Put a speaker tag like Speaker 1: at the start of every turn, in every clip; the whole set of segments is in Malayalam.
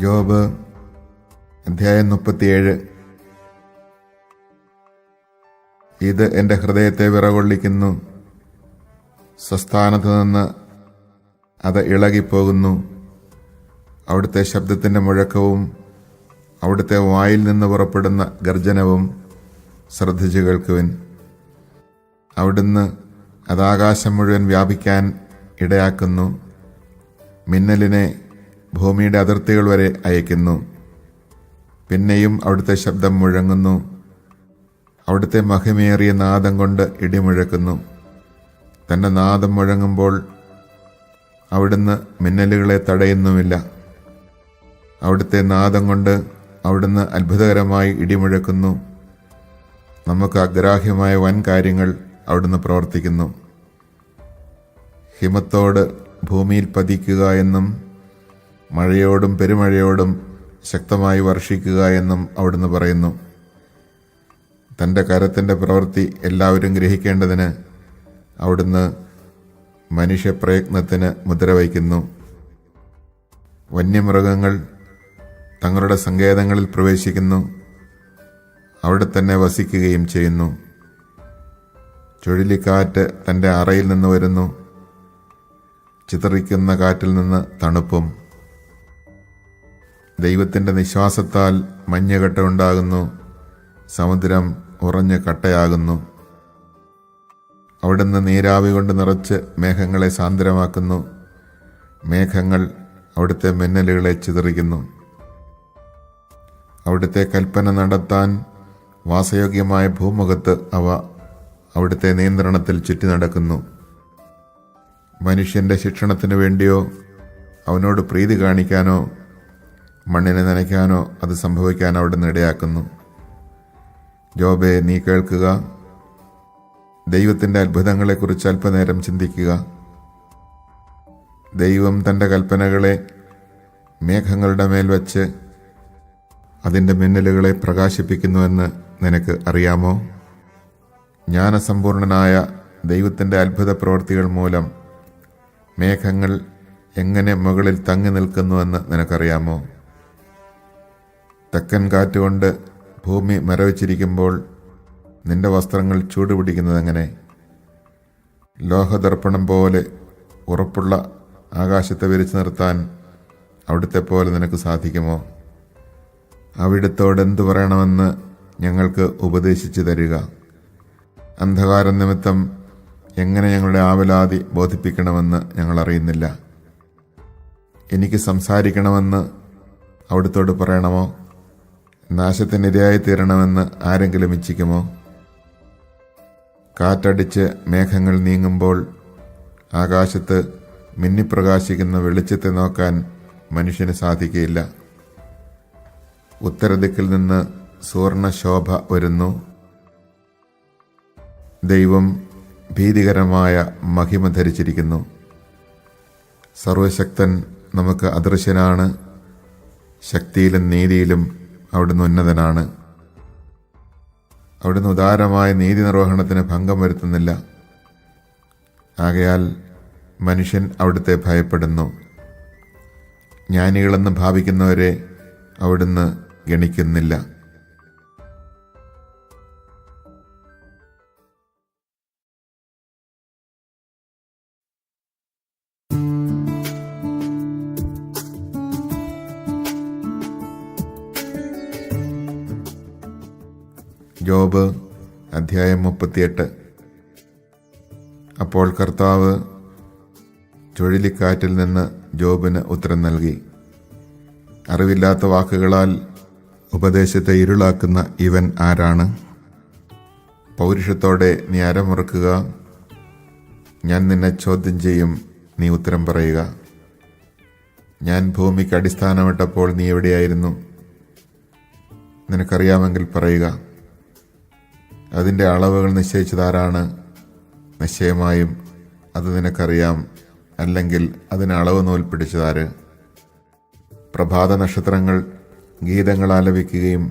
Speaker 1: യോബ് അധ്യായം 37. ഇത് എൻ്റെ ഹൃദയത്തെ വിറകൊള്ളിക്കുന്നു. സ്വസ്ഥാനത്ത് നിന്ന് അത് ഇളകിപ്പോകുന്നു. അവിടുത്തെ ശബ്ദത്തിൻ്റെ മുഴക്കവും അവിടുത്തെ വായിൽ നിന്ന് പുറപ്പെടുന്ന ഗർജനവും ശ്രദ്ധിച്ചു കേൾക്കുവിൻ. അവിടുന്ന് അത് ആകാശം മുഴുവൻ വ്യാപിക്കാൻ ഇടയാക്കുന്നു. മിന്നലിനെ ഭൂമിയുടെ അതിർത്തികൾ വരെ അയക്കുന്നു. പിന്നെയും അവിടുത്തെ ശബ്ദം മുഴങ്ങുന്നു. അവിടുത്തെ മഹിമയേറിയ നാദം കൊണ്ട് ഇടിമുഴക്കുന്നു. തൻ്റെ നാദം മുഴങ്ങുമ്പോൾ അവിടുന്ന് മിന്നലുകളെ തടയുന്നുമില്ല. അവിടുത്തെ നാദം കൊണ്ട് അവിടുന്ന് അത്ഭുതകരമായി ഇടിമുഴക്കുന്നു. നമുക്ക് അഗ്രാഹ്യമായ വൻ കാര്യങ്ങൾ അവിടുന്ന് പ്രവർത്തിക്കുന്നു. ഹിമത്തോട് ഭൂമിയിൽ പതിക്കുക എന്നും മഴയോടും പെരുമഴയോടും ശക്തമായി വർഷിക്കുക എന്നും അവിടുന്ന് പറയുന്നു. തൻ്റെ കരത്തിൻ്റെ പ്രവൃത്തി എല്ലാവരും ഗ്രഹിക്കേണ്ടതിന് അവിടുന്ന് മനുഷ്യപ്രയത്നത്തിന് മുദ്ര വയ്ക്കുന്നു. വന്യമൃഗങ്ങൾ തങ്ങളുടെ സങ്കേതങ്ങളിൽ പ്രവേശിക്കുന്നു. അവിടെ തന്നെ വസിക്കുകയും ചെയ്യുന്നു. ചുഴലിക്കാറ്റ് തൻ്റെ അറയിൽ നിന്ന് വരുന്നു. ചിതറിക്കുന്ന കാറ്റിൽ നിന്ന് തണുപ്പും. ദൈവത്തിൻ്റെ നിശ്വാസത്താൽ മഞ്ഞുകട്ട ഉണ്ടാകുന്നു. സമുദ്രം ഉറഞ്ഞ് കട്ടയാകുന്നു. അവിടുന്ന് നീരാവി കൊണ്ട് നിറച്ച് മേഘങ്ങളെ സാന്ദ്രമാക്കുന്നു. മേഘങ്ങൾ അവിടുത്തെ മിന്നലുകളെ ചിതറിക്കുന്നു. അവിടുത്തെ കൽപ്പന നടത്താൻ വാസയോഗ്യമായ ഭൂമുഖത്ത് അവ അവിടുത്തെ നിയന്ത്രണത്തിൽ ചുറ്റി നടക്കുന്നു. മനുഷ്യൻ്റെ ശിക്ഷണത്തിനു വേണ്ടിയോ അവനോട് പ്രീതി കാണിക്കാനോ മണ്ണിനെ നനയ്ക്കാനോ അത് സംഭവിക്കാൻ അവിടുന്ന് ഇടയാക്കുന്നു. യോബേ, നീ കേൾക്കുക. ദൈവത്തിൻ്റെ അത്ഭുതങ്ങളെക്കുറിച്ച് അല്പനേരം ചിന്തിക്കുക. ദൈവം തൻ്റെ കൽപ്പനകളെ മേഘങ്ങളുടെ മേൽ വച്ച് അതിൻ്റെ മിന്നലുകളെ പ്രകാശിപ്പിക്കുന്നുവെന്ന് നിനക്ക് അറിയാമോ? ജ്ഞാനസമ്പൂർണനായ ദൈവത്തിൻ്റെ അത്ഭുത പ്രവൃത്തികൾ മൂലം മേഘങ്ങൾ എങ്ങനെ മുകളിൽ തങ്ങി നിൽക്കുന്നുവെന്ന് നിനക്കറിയാമോ? തെക്കൻ കാറ്റുകൊണ്ട് ഭൂമി മരവിച്ചിരിക്കുമ്പോൾ നിന്റെ വസ്ത്രങ്ങൾ ചൂടുപിടിക്കുന്നതെങ്ങനെ? ലോഹദർപ്പണം പോലെ ഉറപ്പുള്ള ആകാശത്തെ വിരിച്ചു നിർത്താൻ അവിടുത്തെ പോലെ നിനക്ക് സാധിക്കുമോ? അവിടുത്തോട് എന്തു പറയണമെന്ന് ഞങ്ങൾക്ക് ഉപദേശിച്ചു തരിക. അന്ധകാരം നിമിത്തം എങ്ങനെ ഞങ്ങളുടെ ആവലാതി ബോധിപ്പിക്കണമെന്ന് ഞങ്ങൾ അറിയുന്നില്ല. എനിക്ക് സംസാരിക്കണമെന്ന് അവിടുത്തോട് പറയണമോ? നാശത്തിനിരയായി തീരണമെന്ന് ആരെങ്കിലും ഇച്ഛിക്കുമോ? കാറ്റടിച്ച് മേഘങ്ങൾ നീങ്ങുമ്പോൾ ആകാശത്ത് മിന്നിപ്രകാശിക്കുന്ന വെളിച്ചത്തെ നോക്കാൻ മനുഷ്യന് സാധിക്കുകയില്ല. ഉത്തരദിക്കിൽ നിന്ന് സുവർണശോഭ വരുന്നു. ദൈവം ഭീതികരമായ മഹിമ ധരിച്ചിരിക്കുന്നു. സർവശക്തൻ നമുക്ക് അദൃശ്യനാണ്. ശക്തിയിലും നീതിയിലും അവിടുന്ന് ഉന്നതനാണ്. അവിടുന്ന് ഉദാരമായ നീതി നിർവഹണത്തിന് ഭംഗം വരുത്തുന്നില്ല. ആകയാൽ മനുഷ്യൻ അവിടുത്തെ ഭയപ്പെടുന്നു. ജ്ഞാനികളെന്ന് ഭാവിക്കുന്നവരെ അവിടുന്ന് ഗണിക്കുന്നില്ല. യോബ് അധ്യായം 38. അപ്പോൾ കർത്താവ് ചുഴലിക്കാറ്റിൽ നിന്ന് ജോബിന് ഉത്തരം നൽകി. അറിവില്ലാത്ത വാക്കുകളാൽ ഉപദേശത്തെ ഇരുളാക്കുന്ന ഇവൻ ആരാണ്? പൗരുഷത്തോടെ നീ അരമുറുക്കുക. ഞാൻ നിന്നെ ചോദ്യം ചെയ്യും, നീ ഉത്തരം പറയുക. ഞാൻ ഭൂമിക്ക് അടിസ്ഥാനമിട്ടപ്പോൾ നീ എവിടെയായിരുന്നു? നിനക്കറിയാമെങ്കിൽ പറയുക. അതിൻ്റെ അളവുകൾ നിശ്ചയിച്ചതാരാണ്? നിശ്ചയമായും അത് നിനക്കറിയാം. അല്ലെങ്കിൽ അതിന് അളവ് നൂൽ പിടിച്ചതാര്? പ്രഭാത നക്ഷത്രങ്ങൾ ഗീതങ്ങൾ ആലപിക്കുകയും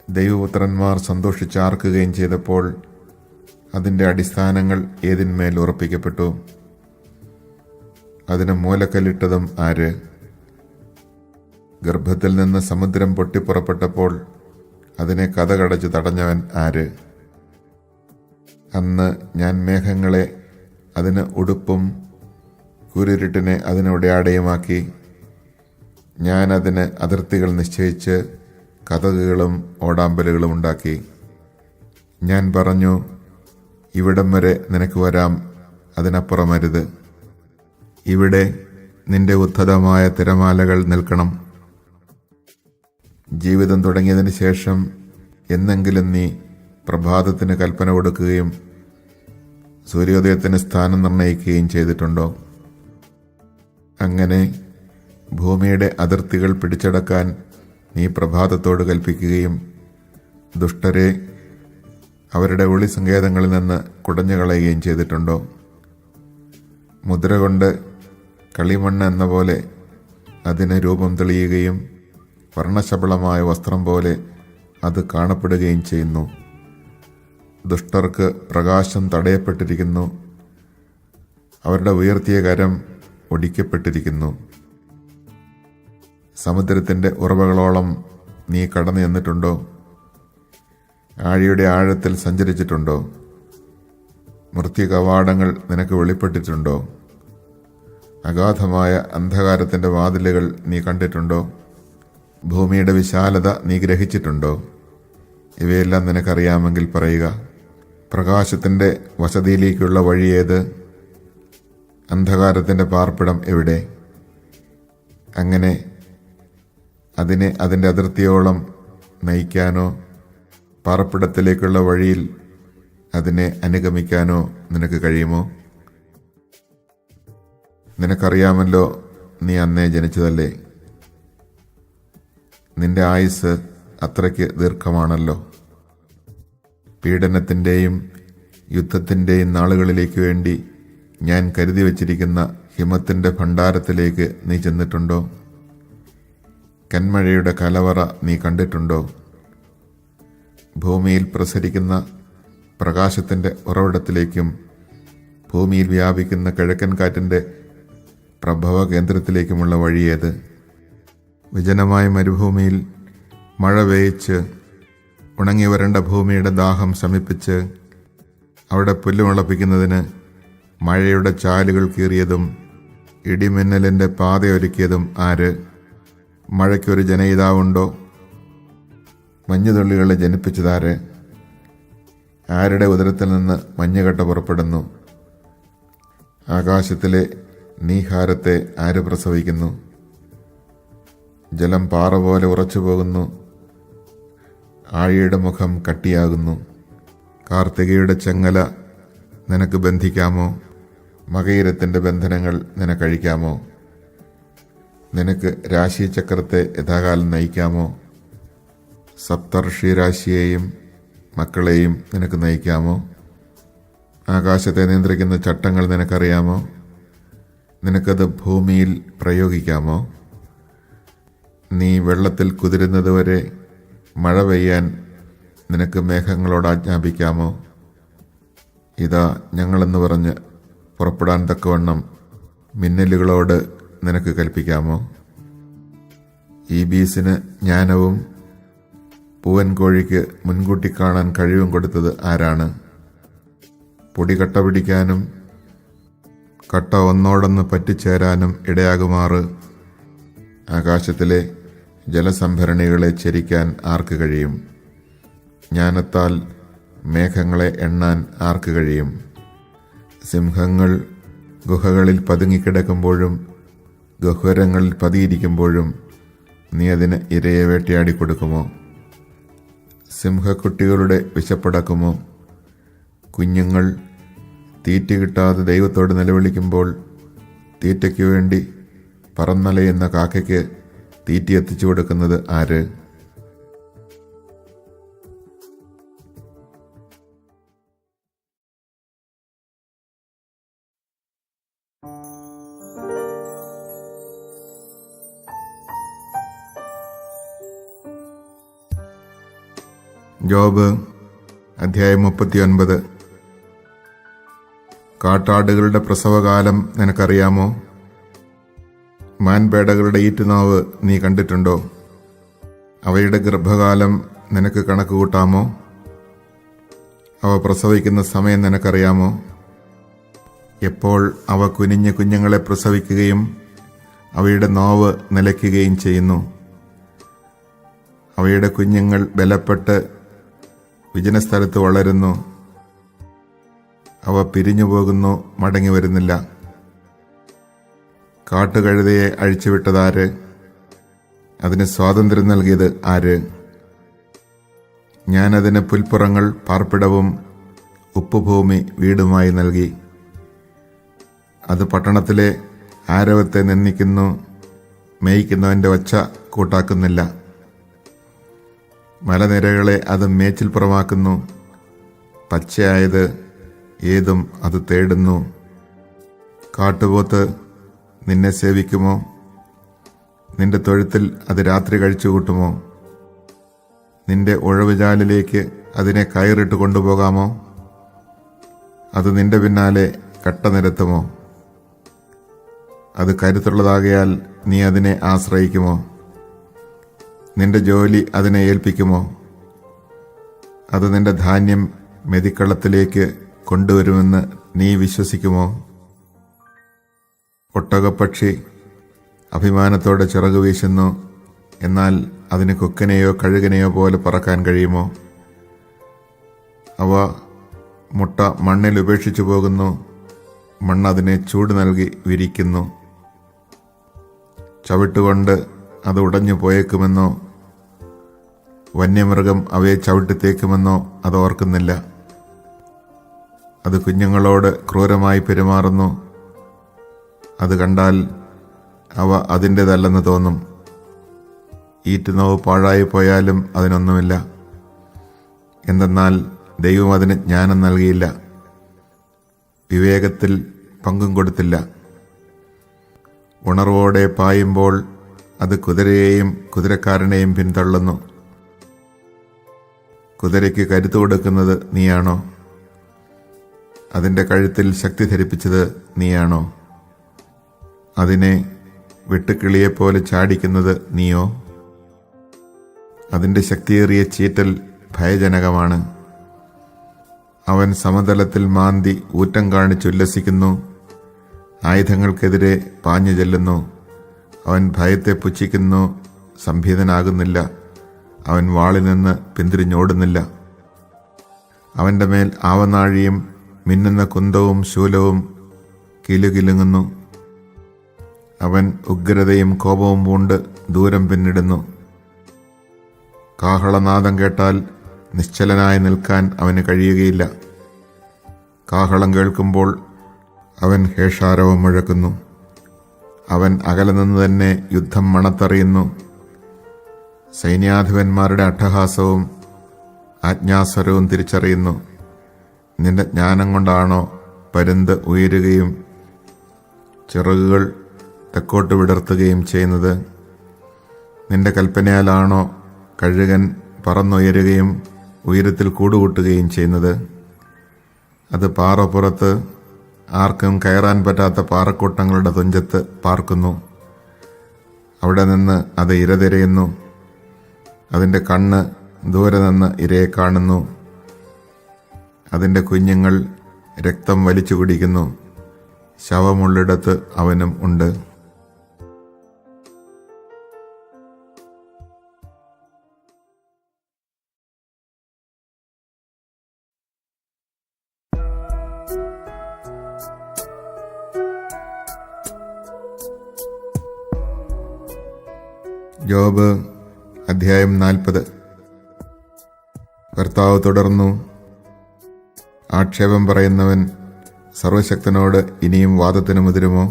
Speaker 1: ദൈവപുത്രന്മാർ സന്തോഷിച്ചാർക്കുകയും ചെയ്തപ്പോൾ അതിൻ്റെ അടിസ്ഥാനങ്ങൾ ഏതിന്മേൽ ഉറപ്പിക്കപ്പെട്ടു? അതിന് മൂലക്കല്ലിട്ടതും ആര്? ഗർഭത്തിൽ നിന്ന് സമുദ്രം പൊട്ടിപ്പുറപ്പെട്ടപ്പോൾ അതിനെ കതകടച്ച് തടഞ്ഞവൻ ആര്? അന്ന് ഞാൻ മേഘങ്ങളെ അതിന് ഉടുപ്പും കൂരിരുട്ടിനെ അതിന് ഉടയാടയുമാക്കി. ഞാൻ അതിന് അതിർത്തികൾ നിശ്ചയിച്ച് കതകുകളും ഓടാമ്പലുകളും ഉണ്ടാക്കി. ഞാൻ പറഞ്ഞു, ഇവിടം വരെ നിനക്ക് വരാം, അതിനപ്പുറമരുത്. ഇവിടെ നിന്റെ ഉദ്ധതമായ തിരമാലകൾ നിൽക്കണം. ജീവിതം തുടങ്ങിയതിന് ശേഷം എന്നെങ്കിലും നീ പ്രഭാതത്തിന് കൽപ്പന കൊടുക്കുകയും സൂര്യോദയത്തിന് സ്ഥാനം നിർണയിക്കുകയും ചെയ്തിട്ടുണ്ടോ? അങ്ങനെ ഭൂമിയുടെ അതിർത്തികൾ പിടിച്ചടക്കാൻ നീ പ്രഭാതത്തോട് കൽപ്പിക്കുകയും ദുഷ്ടരെ അവരുടെ ഒളിസങ്കേതങ്ങളിൽ നിന്ന് കുടഞ്ഞു കളയുകയും ചെയ്തിട്ടുണ്ടോ? മുദ്ര കൊണ്ട് കളിമണ്ണ് എന്ന പോലെ അതിന് രൂപം തെളിയുകയും വർണ്ണശബളമായ വസ്ത്രം പോലെ അത് കാണപ്പെടുകയും ചെയ്യുന്നു. ദുഷ്ടർക്ക് പ്രകാശം തടയപ്പെട്ടിരിക്കുന്നു, അവരുടെ ഉയർത്തിയ കരം ഒടിക്കപ്പെട്ടിരിക്കുന്നു. സമുദ്രത്തിൻ്റെ ഉറവകളോളം നീ കടന്നു ചെന്നിട്ടുണ്ടോ? ആഴിയുടെ ആഴത്തിൽ സഞ്ചരിച്ചിട്ടുണ്ടോ? മൃത്യു-കവാടങ്ങൾ നിനക്ക് വെളിപ്പെട്ടിട്ടുണ്ടോ? അഗാധമായ അന്ധകാരത്തിൻ്റെ വാതിലുകൾ നീ കണ്ടിട്ടുണ്ടോ? ഭൂമിയുടെ വിശാലത നീ ഗ്രഹിച്ചിട്ടുണ്ടോ? ഇവയെല്ലാം നിനക്കറിയാമെങ്കിൽ പറയുക. പ്രകാശത്തിൻ്റെ വസതിയിലേക്കുള്ള വഴിയേത്? അന്ധകാരത്തിൻ്റെ പാർപ്പിടം എവിടെ? അങ്ങനെ അതിനെ അതിൻ്റെ അതിർത്തിയോളം നയിക്കാനോ പാർപ്പിടത്തിലേക്കുള്ള വഴിയിൽ അതിനെ അനുഗമിക്കാനോ നിനക്ക് കഴിയുമോ? നിനക്കറിയാമല്ലോ, നീ അന്നേ ജനിച്ചതല്ലേ. നിന്റെ ആയുസ് അത്രയ്ക്ക് ദീർഘമാണല്ലോ. പീഡനത്തിൻ്റെയും യുദ്ധത്തിൻ്റെയും നാളുകളിലേക്ക് വേണ്ടി ഞാൻ കരുതി വച്ചിരിക്കുന്ന ഹിമത്തിൻ്റെ ഭണ്ഡാരത്തിലേക്ക് നീ ചെന്നിട്ടുണ്ടോ? കന്മഴയുടെ കലവറ നീ കണ്ടിട്ടുണ്ടോ? ഭൂമിയിൽ പ്രസരിക്കുന്ന പ്രകാശത്തിൻ്റെ ഉറവിടത്തിലേക്കും ഭൂമിയിൽ വ്യാപിക്കുന്ന കിഴക്കൻ കാറ്റിൻ്റെ പ്രഭവ കേന്ദ്രത്തിലേക്കുമുള്ള വഴിയേത്? വിജനമായ മരുഭൂമിയിൽ മഴ വേയിച്ച് ഉണങ്ങി വരേണ്ട ഭൂമിയുടെ ദാഹം ശമിപ്പിച്ച് അവിടെ പുല്ലുമുളപ്പിക്കുന്നതിന് മഴയുടെ ചാലുകൾ കീറിയതും ഇടിമിന്നലിൻ്റെ പാതയൊരുക്കിയതും ആര്? മഴയ്ക്കൊരു ജനയിതാവുണ്ടോ? മഞ്ഞുതുള്ളികളെ ജനിപ്പിച്ചതാര്? ആരുടെ ഉദരത്തിൽ നിന്ന് മഞ്ഞുകട്ട പുറപ്പെടുന്നു? ആകാശത്തിലെ നീഹാരത്തെ ആര് പ്രസവിക്കുന്നു? ജലം പാറ പോലെ ഉറച്ചു പോകുന്നു, ആഴിയുടെ മുഖം കട്ടിയാകുന്നു. കാർത്തികയുടെ ചങ്ങല നിനക്ക് ബന്ധിക്കാമോ? മകയിരത്തിൻ്റെ ബന്ധനങ്ങൾ നിനക്കഴിക്കാമോ? നിനക്ക് രാശിചക്രത്തെ യഥാകാലം നയിക്കാമോ? സപ്തർഷി രാശിയെയും മക്കളെയും നിനക്ക് നയിക്കാമോ? ആകാശത്തെ നിയന്ത്രിക്കുന്ന ചട്ടങ്ങൾ നിനക്കറിയാമോ? നിനക്കത് ഭൂമിയിൽ പ്രയോഗിക്കാമോ? നീ വെള്ളത്തിൽ കുതിരുന്നതുവരെ മഴ പെയ്യാൻ നിനക്ക് മേഘങ്ങളോട് ആജ്ഞാപിക്കാമോ? ഇതാ ഞങ്ങളെന്ന് പറഞ്ഞ് പുറപ്പെടാൻ തക്കവണ്ണം മിന്നലുകളോട് നിനക്ക് കൽപ്പിക്കാമോ? ഈ ബീസിന് ജ്ഞാനവും പൂവൻ കോഴിക്ക് മുൻകൂട്ടി കാണാൻ കഴിവും കൊടുത്തത് ആരാണ്? പൊടി കട്ട പിടിക്കാനും കട്ട ഒന്നോടൊന്ന് പറ്റിച്ചേരാനും ഇടയാകുമാറ് ആകാശത്തിലെ ജലസംഭരണികളെ ചരിക്കാൻ ആർക്ക് കഴിയും? ജ്ഞാനത്താൽ മേഘങ്ങളെ എണ്ണാൻ ആർക്ക് കഴിയും? സിംഹങ്ങൾ ഗുഹകളിൽ പതുങ്ങിക്കിടക്കുമ്പോഴും ഗഹ്വരങ്ങളിൽ പതിയിരിക്കുമ്പോഴും നീ അതിന് ഇരയെ വേട്ടയാടി കൊടുക്കുമോ? സിംഹക്കുട്ടികളുടെ വിശപ്പടക്കുമോ? കുഞ്ഞുങ്ങൾ തീറ്റ കിട്ടാതെ ദൈവത്തോട് നിലവിളിക്കുമ്പോൾ തീറ്റയ്ക്ക് വേണ്ടി പറന്നലയുന്ന കാക്കയ്ക്ക് തീറ്റ എത്തിച്ചു കൊടുക്കുന്നത് ആര്? ജോബ് അധ്യായം 39. കാട്ടാടുകളുടെ പ്രസവകാലം നിനക്കറിയാമോ? മാൻപേടകളുടെ ഈറ്റുനാവ് നീ കണ്ടിട്ടുണ്ടോ? അവയുടെ ഗർഭകാലം നിനക്ക് കണക്ക് കൂട്ടാമോ? അവ പ്രസവിക്കുന്ന സമയം നിനക്കറിയാമോ? എപ്പോൾ അവ കുനിഞ്ഞ് കുഞ്ഞുങ്ങളെ പ്രസവിക്കുകയും അവയുടെ നോവ് നിലയ്ക്കുകയും ചെയ്യുന്നു. അവയുടെ കുഞ്ഞുങ്ങൾ ബലപ്പെട്ട് വിജനസ്ഥലത്ത് വളരുന്നു. അവ പിരിഞ്ഞു പോകുന്നു, മടങ്ങി വരുന്നില്ല. കാട്ടുകഴുതയെ അഴിച്ചുവിട്ടതാര്? അതിന് സ്വാതന്ത്ര്യം നൽകിയത് ആര്? ഞാനതിന് പുൽപ്പുറങ്ങൾ പാർപ്പിടവും ഉപ്പുഭൂമി വീടുമായി നൽകി. അത് പട്ടണത്തിലെ ആരവത്തെ നിന്ദിക്കുന്നു, മേയ്ക്കുന്നവന്റെ ഒച്ച കൂട്ടാക്കുന്നില്ല. മലനിരകളെ അത് മേച്ചിൽപ്പുറമാക്കുന്നു. പച്ചയായത് ഏതും അത് തേടുന്നു. കാട്ടുപോത്ത് നിന്നെ സേവിക്കുമോ? നിന്റെ തൊഴുത്തിൽ അത് രാത്രി കഴിച്ചുകൂട്ടുമോ? നിന്റെ ഉഴവുചാലിലേക്ക് അതിനെ കയറിട്ട് കൊണ്ടുപോകാമോ? അത് നിന്റെ പിന്നാലെ കട്ട നിരത്തുമോ? അത് കരുത്തുള്ളതാകയാൽ നീ അതിനെ ആശ്രയിക്കുമോ? നിന്റെ ജോലി അതിനെ ഏൽപ്പിക്കുമോ? അത് നിന്റെ ധാന്യം മെതിക്കളത്തിലേക്ക് കൊണ്ടുവരുമെന്ന് നീ വിശ്വസിക്കുമോ? ഒട്ടകപ്പക്ഷി അഭിമാനത്തോടെ ചിറകു വീശുന്നു, എന്നാൽ അതിന് കൊക്കനെയോ കഴുകനെയോ പോലെ പറക്കാൻ കഴിയുമോ? അവ മുട്ട മണ്ണിൽ ഉപേക്ഷിച്ചു പോകുന്നു, മണ്ണതിനെ ചൂട് നൽകി വിരിക്കുന്നു. ചവിട്ടുകൊണ്ട് അത് ഉടഞ്ഞു പോയേക്കുമെന്നോ വന്യമൃഗം അവയെ ചവിട്ടിത്തേക്കുമെന്നോ അത് ഓർക്കുന്നില്ല. അത് കുഞ്ഞുങ്ങളോട് ക്രൂരമായി പെരുമാറുന്നു. അത് കണ്ടാൽ അവ അതിൻ്റെതല്ലെന്ന് തോന്നും. ഈറ്റുനോവ് പാഴായി പോയാലും അതിനൊന്നുമില്ല. എന്തെന്നാൽ ദൈവം അതിന് ജ്ഞാനം നൽകിയില്ല, വിവേകത്തിൽ പങ്കും കൊടുത്തില്ല. ഉണർവോടെ പായുമ്പോൾ അത് കുതിരയെയും കുതിരക്കാരനെയും പിന്തള്ളുന്നു. കുതിരയ്ക്ക് കരുത്തു കൊടുക്കുന്നത് നീയാണോ? അതിൻ്റെ കഴുത്തിൽ ശക്തി ധരിപ്പിച്ചത് നീയാണോ? അതിനെ വെട്ടുക്കിളിയെപ്പോലെ ചാടിക്കുന്നത് നീയോ? അതിൻ്റെ ശക്തിയേറിയ ചീറ്റൽ ഭയജനകമാണ്. അവൻ സമതലത്തിൽ മാന്തി ഊറ്റം കാണിച്ചുല്ലസിക്കുന്നു. ആയുധങ്ങൾക്കെതിരെ പാഞ്ഞു ചെല്ലുന്നു. അവൻ ഭയത്തെ പുച്ഛിക്കുന്നു, സംഭീതനാകുന്നില്ല. അവൻ വാളിൽ നിന്ന് പിന്തിരിഞ്ഞോടുന്നില്ല. അവൻ്റെ മേൽ ആവനാഴിയും മിന്നുന്ന കുന്തവും ശൂലവും കിലുകിലുങ്ങുന്നു. അവൻ ഉഗ്രതയും കോപവും പൂണ്ട് ദൂരം പിന്നിടുന്നു. കാഹളനാദം കേട്ടാൽ നിശ്ചലനായി നിൽക്കാൻ അവന് കഴിയുകയില്ല. കാഹളം കേൾക്കുമ്പോൾ അവൻ ഹേഷാരവം മുഴക്കുന്നു. അവൻ അകലെ നിന്ന് തന്നെ യുദ്ധം മണത്തറിയുന്നു. സൈന്യാധിപന്മാരുടെ അട്ടഹാസവും ആജ്ഞാസ്വരവും തിരിച്ചറിയുന്നു. നിന്റെ ജ്ഞാനം കൊണ്ടാണോ പരുന്ത് ഉയരുകയും ചിറകുകൾ തെക്കോട്ട് വിടർത്തുകയും ചെയ്യുന്നത്? നിന്റെ കൽപ്പനയാലാണോ കഴുകൻ പറന്നുയരുകയും ഉയരത്തിൽ കൂടുകൂട്ടുകയും ചെയ്യുന്നത്? അത് പാറപ്പുറത്ത് ആർക്കും കയറാൻ പറ്റാത്ത പാറക്കൂട്ടങ്ങളുടെ തുഞ്ചത്ത് പാർക്കുന്നു. അവിടെ നിന്ന് അത് ഇര തിരയുന്നു. അതിൻ്റെ കണ്ണ് ദൂരെ നിന്ന് ഇരയെ കാണുന്നു. അതിൻ്റെ കുഞ്ഞുങ്ങൾ രക്തം വലിച്ചു കുടിക്കുന്നു. ശവമുള്ളിടത്ത് അവനും ഉണ്ട്. യോബ് അധ്യായം 40. കർത്താവ് തുടർന്നു, ആക്ഷേപം പറയുന്നവൻ സർവശക്തനോട് ഇനിയും വാദത്തിന് മുതിരുമോ?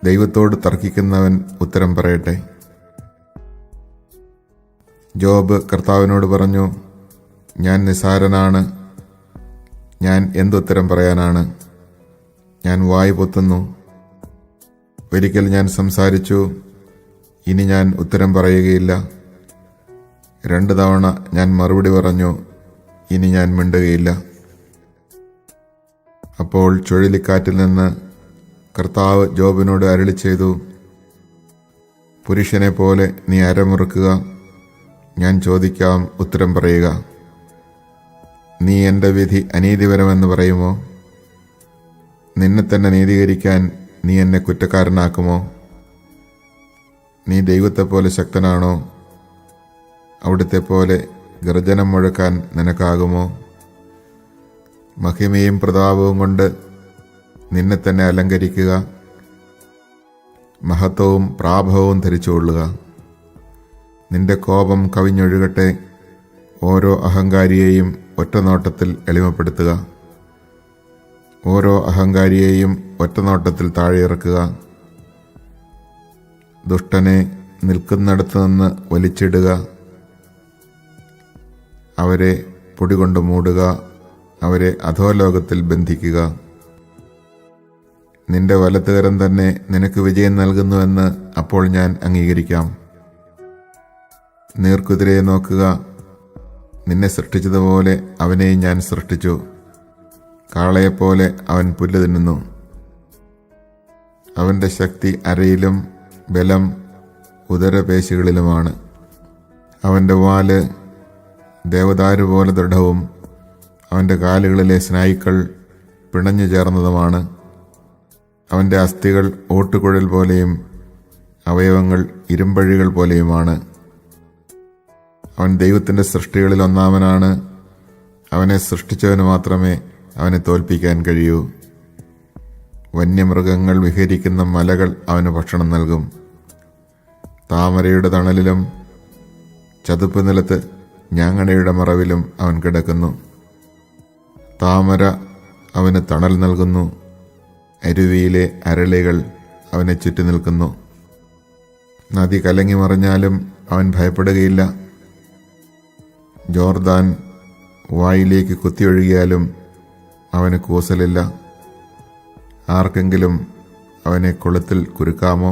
Speaker 1: ദൈവത്തോട് തർക്കിക്കുന്നവൻ ഉത്തരം പറയട്ടെ. ജോബ് കർത്താവിനോട് പറഞ്ഞു, ഞാൻ നിസ്സാരനാണ്, ഞാൻ എന്തുത്തരം പറയാനാണ്? ഞാൻ വായ് പൊത്തുന്നു. ഒരിക്കൽ ഞാൻ സംസാരിച്ചു, ഇനി ഞാൻ ഉത്തരം പറയുകയില്ല. 2 തവണ ഞാൻ മറുപടി പറഞ്ഞു, ഇനി ഞാൻ മിണ്ടുകയില്ല. അപ്പോൾ ചുഴലിക്കാറ്റിൽ നിന്ന് കർത്താവ് ജോബിനോട് അരുളിച്ചെയ്തു, പുരുഷനെ പോലെ നീ അരമുറുക്കുക, ഞാൻ ചോദിക്കാം, ഉത്തരം പറയുക. നീ എൻ്റെ വിധി അനീതിപരമെന്ന് പറയുമോ? നിന്നെ തന്നെ നീതീകരിക്കാൻ നീ എന്നെ കുറ്റക്കാരനാക്കുമോ? നീ ദൈവത്തെപ്പോലെ ശക്തനാണോ? അവിടുത്തെ പോലെ ഗർജനം മുഴക്കാൻ നിനക്കാകുമോ? മഹിമയും പ്രതാപവും കൊണ്ട് നിന്നെ തന്നെ അലങ്കരിക്കുക, മഹത്വവും പ്രാഭവവും ധരിച്ചുകൊള്ളുക. നിന്റെ കോപം കവിഞ്ഞൊഴുകട്ടെ, ഓരോ അഹങ്കാരിയെയും ഒറ്റനോട്ടത്തിൽ എളിമപ്പെടുത്തുക. ഓരോ അഹങ്കാരിയെയും ഒറ്റനോട്ടത്തിൽ താഴെയിറക്കുക. ദുഷ്ടനെ നിൽക്കുന്നിടത്തു നിന്ന് വലിച്ചിടുക, അവരെ പൊടികൊണ്ട് മൂടുക, അവരെ അധോലോകത്തിൽ ബന്ധിക്കുക. നിന്റെ വലത്തുകരം തന്നെ നിനക്ക് വിജയം നൽകുന്നുവെന്ന് അപ്പോൾ ഞാൻ അംഗീകരിക്കാം. നീർക്കുതിരയെ നോക്കുക, നിന്നെ സൃഷ്ടിച്ചതുപോലെ അവനെയും ഞാൻ സൃഷ്ടിച്ചു. കാളയെപ്പോലെ അവൻ പുല്ല് തിന്നുന്നു. അവന്റെ ശക്തി അരയിലും ബലം ഉദരപേശികളിലുമാണ്. അവന്റെ വാല് ദേവദാരു പോലെ ദൃഢവും അവന്റെ കാലുകളിലെ സ്നായുക്കൾ പിണഞ്ഞു ചേർന്നതുമാണ്. അവന്റെ അസ്ഥികൾ ഓട്ടുകുഴൽ പോലെയും അവയവങ്ങൾ ഇരുമ്പഴികൾ പോലെയുമാണ്. അവൻ ദൈവത്തിന്റെ സൃഷ്ടികളിൽ ഒന്നാമനാണ്. അവനെ സൃഷ്ടിച്ചവന് മാത്രമേ അവനെ തോൽപ്പിക്കാൻ കഴിയൂ. വന്യമൃഗങ്ങൾ വിഹരിക്കുന്ന മലകൾ അവന് ഭക്ഷണം നൽകും. താമരയുടെ തണലിലും ചതുപ്പ് നിലത്ത് ഞാങ്ങണയുടെ മറവിലും അവൻ കിടക്കുന്നു. താമര അവന് തണൽ നൽകുന്നു. അരുവിയിലെ അരളികൾ അവനെ ചുറ്റി നിൽക്കുന്നു. നദി കലങ്ങി മറിഞ്ഞാലും അവൻ ഭയപ്പെടുകയില്ല. ജോർദാൻ വായിലേക്ക് കുത്തിയൊഴുകിയാലും അവന് കൂസലില്ല. ആർക്കെങ്കിലും അവനെ കൊളുത്തിൽ കുരുക്കാമോ?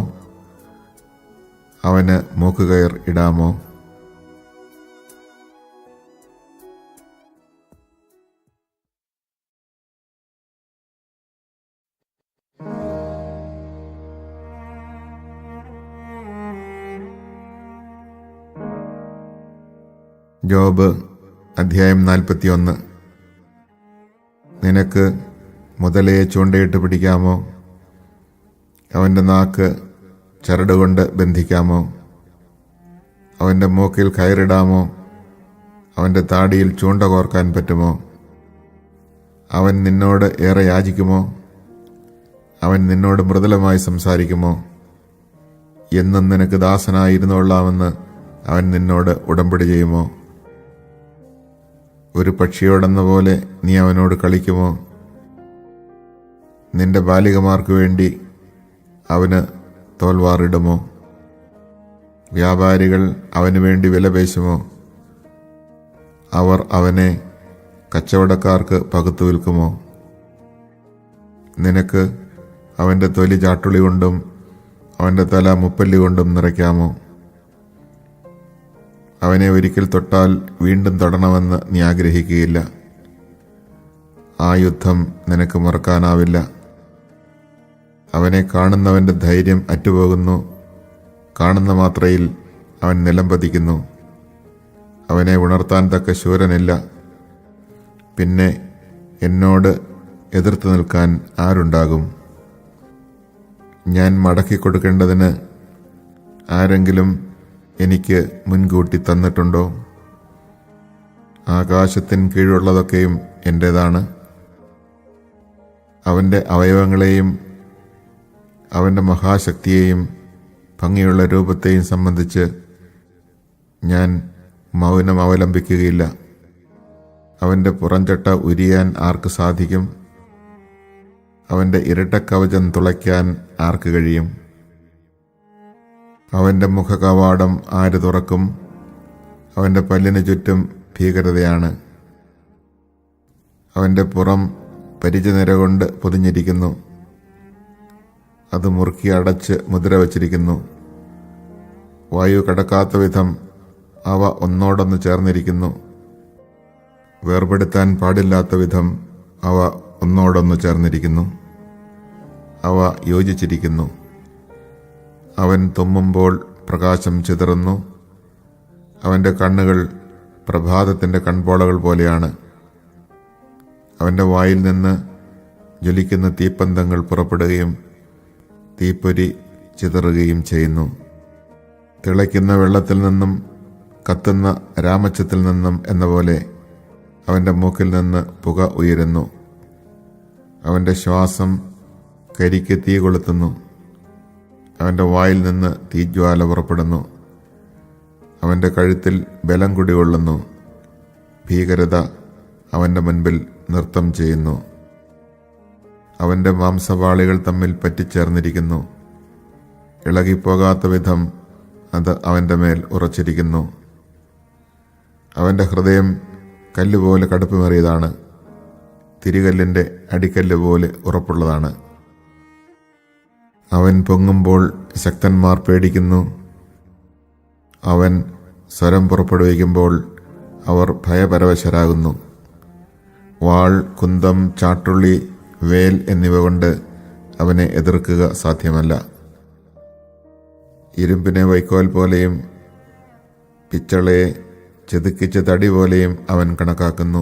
Speaker 1: അവന് മൂക്കുകയർ ഇടാമോ? ജോബ് അധ്യായം 41. നിനക്ക് മുതലയെ ചൂണ്ടയിട്ട് പിടിക്കാമോ? അവന്റെ നാക്ക് ചരടുകൊണ്ട് ബന്ധിക്കാമോ? അവന്റെ മൂക്കിൽ കയറിടാമോ? അവന്റെ താടിയിൽ ചൂണ്ട കോർക്കാൻ പറ്റുമോ? അവൻ നിന്നോട് ഏറെ യാചിക്കുമോ? അവൻ നിന്നോട് മൃദുലമായി സംസാരിക്കുമോ? എന്നും നിനക്ക് ദാസനായിരുന്നോളാമെന്ന് അവൻ നിന്നോട് ഉടമ്പടി ചെയ്യുമോ? ഒരു പക്ഷിയോടെന്ന പോലെ നീ അവനോട് കളിക്കുമോ? നിന്റെ ബാലികമാർക്കു വേണ്ടി അവന് തോൽവാറിടുമോ? വ്യാപാരികൾ അവന് വേണ്ടി വിലപേശുമോ? അവർ അവനെ കച്ചവടക്കാർക്ക് പകുത്തു വിൽക്കുമോ? നിനക്ക് അവന്റെ തൊലി ചാട്ടുളി കൊണ്ടും അവന്റെ തല മുപ്പല്ലി കൊണ്ടും നിറയ്ക്കാമോ? അവനെ ഒരിക്കൽ തൊട്ടാൽ വീണ്ടും തൊടണമെന്ന് നീ ആഗ്രഹിക്കുകയില്ല. ആ യുദ്ധം നിനക്ക് മറക്കാനാവില്ല. അവനെ കാണുന്നവന്റെ ധൈര്യം അറ്റുപോകുന്നു. കാണുന്ന മാത്രയിൽ അവൻ നിലംപതിക്കുന്നു. അവനെ ഉണർത്താൻ തക്ക ശൂരനില്ല. പിന്നെ എന്നോട് എതിർത്ത് നിൽക്കാൻ ആരുണ്ടാകും? ഞാൻ മടക്കിക്കൊടുക്കേണ്ടതിന് ആരെങ്കിലും എനിക്ക് മുൻകൂട്ടി തന്നിട്ടുണ്ടോ? ആകാശത്തിന് കീഴുള്ളതൊക്കെയും എൻ്റേതാണ്. അവൻ്റെ അവയവങ്ങളെയും അവൻ്റെ മഹാശക്തിയെയും ഭംഗിയുള്ള രൂപത്തെയും സംബന്ധിച്ച് ഞാൻ മൗനം അവലംബിക്കുകയില്ല. അവൻ്റെ പുറംചട്ട ഉരിയാൻ ആർക്ക് സാധിക്കും? അവൻ്റെ ഇരട്ടക്കവചം തുളയ്ക്കാൻ ആർക്ക് കഴിയും? അവൻ്റെ മുഖകവാടം ആര് തുറക്കും? അവൻ്റെ പല്ലിനു ചുറ്റും ഭീകരതയാണ്. അവൻ്റെ പുറം പരിചനിര കൊണ്ട് പൊതിഞ്ഞിരിക്കുന്നു. അത് മുറുക്കി അടച്ച് മുദ്ര വച്ചിരിക്കുന്നു. വായു കടക്കാത്ത വിധം അവ ഒന്നോടൊന്ന് ചേർന്നിരിക്കുന്നു. വേർപെടുത്താൻ പാടില്ലാത്ത വിധം അവ ഒന്നോടൊന്ന് ചേർന്നിരിക്കുന്നു. അവ യോജിച്ചിരിക്കുന്നു. അവൻ തുമ്മുമ്പോൾ പ്രകാശം ചിതറുന്നു. അവൻ്റെ കണ്ണുകൾ പ്രഭാതത്തിൻ്റെ കൺപോളകൾ പോലെയാണ്. അവൻ്റെ വായിൽ നിന്ന് ജ്വലിക്കുന്ന തീപ്പന്തങ്ങൾ പുറപ്പെടുകയും തീപ്പൊരി ചിതറുകയും ചെയ്യുന്നു. തിളയ്ക്കുന്ന വെള്ളത്തിൽ നിന്നും കത്തുന്ന രാമച്ചത്തിൽ നിന്നും എന്ന പോലെ അവൻ്റെ മൂക്കിൽ നിന്ന് പുക ഉയരുന്നു. അവൻ്റെ ശ്വാസം കരിക്ക് തീ കൊളുത്തുന്നു. അവൻ്റെ വായിൽ നിന്ന് തീജ്വാല പുറപ്പെടുന്നു. അവൻ്റെ കഴുത്തിൽ ബലം കുടികൊള്ളുന്നു. ഭീകരത അവൻ്റെ മുൻപിൽ നൃത്തം ചെയ്യുന്നു. അവൻ്റെ മാംസപാളികൾ തമ്മിൽ പറ്റിച്ചേർന്നിരിക്കുന്നു. ഇളകിപ്പോകാത്ത വിധം അത് അവൻ്റെ മേൽ ഉറച്ചിരിക്കുന്നു. അവൻ്റെ ഹൃദയം കല്ലുപോലെ കടുപ്പമേറിയതാണ്. തിരികല്ലിൻ്റെ അടിക്കല്ല് പോലെ ഉറപ്പുള്ളതാണ്. അവൻ പൊങ്ങുമ്പോൾ ശക്തന്മാർ പേടിക്കുന്നു. അവൻ സ്വരം പുറപ്പെടുവിക്കുമ്പോൾ അവർ ഭയപരവശരാകുന്നു. വാൾ, കുന്തം, ചാട്ടുള്ളി, വേൽ എന്നിവ കൊണ്ട് അവനെ എതിർക്കുക സാധ്യമല്ല. ഇരുമ്പിനെ വൈക്കോൽ പോലെയും പിച്ചളയെ ചെതുക്കിച്ച തടി പോലെയും അവൻ കണക്കാക്കുന്നു.